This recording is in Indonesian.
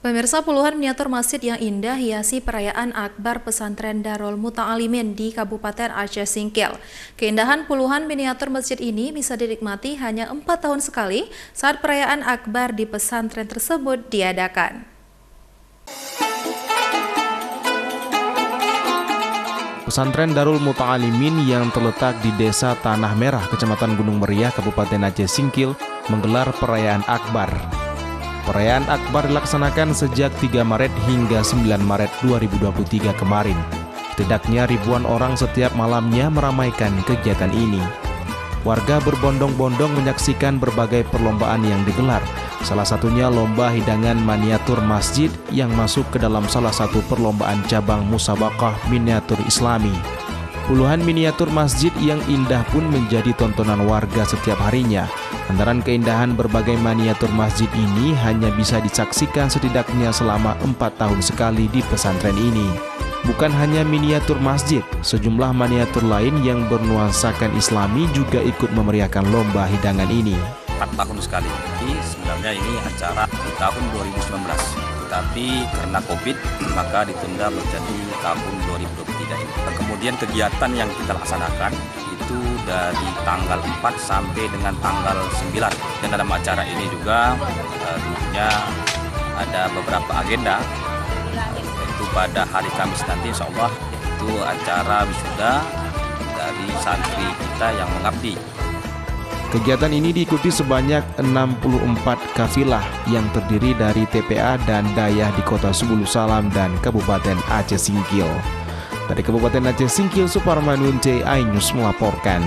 Pemirsa, puluhan miniatur masjid yang indah hiasi perayaan Akbar Pesantren Darul Muta'alimin di Kabupaten Aceh Singkil. Keindahan puluhan miniatur masjid ini bisa dinikmati hanya 4 tahun sekali saat perayaan Akbar di pesantren tersebut diadakan. Pesantren Darul Muta'alimin yang terletak di Desa Tanah Merah, Kecamatan Gunung Meriah, Kabupaten Aceh Singkil, menggelar perayaan Akbar. Perayaan Akbar dilaksanakan sejak 3 Maret hingga 9 Maret 2023 kemarin. Setidaknya ribuan orang setiap malamnya meramaikan kegiatan ini. Warga berbondong-bondong menyaksikan berbagai perlombaan yang digelar. Salah satunya lomba hidangan miniatur masjid yang masuk ke dalam salah satu perlombaan cabang musabaqah miniatur Islami. Puluhan miniatur masjid yang indah pun menjadi tontonan warga setiap harinya. Antara keindahan berbagai miniatur masjid ini hanya bisa disaksikan setidaknya selama 4 tahun sekali di pesantren ini. Bukan hanya miniatur masjid, sejumlah miniatur lain yang bernuansakan Islami juga ikut memeriahkan lomba hidangan ini. 4 tahun sekali. Jadi sebenarnya ini acara di tahun 2019. Tapi karena COVID maka ditunda menjadi tahun 2023 ini. Kemudian kegiatan yang kita laksanakan itu dari tanggal 4 sampai dengan tanggal 9. Dan dalam acara ini juga tentunya ada beberapa agenda, yaitu pada hari Kamis nanti insya Allah itu acara wisuda dari santri kita yang mengabdi. Kegiatan ini diikuti sebanyak 64 kafilah yang terdiri dari TPA dan dayah di Kota Sebulu Salam dan Kabupaten Aceh Singkil. Dari Kabupaten Aceh Singkil, Suparman Wunce, iNews melaporkan.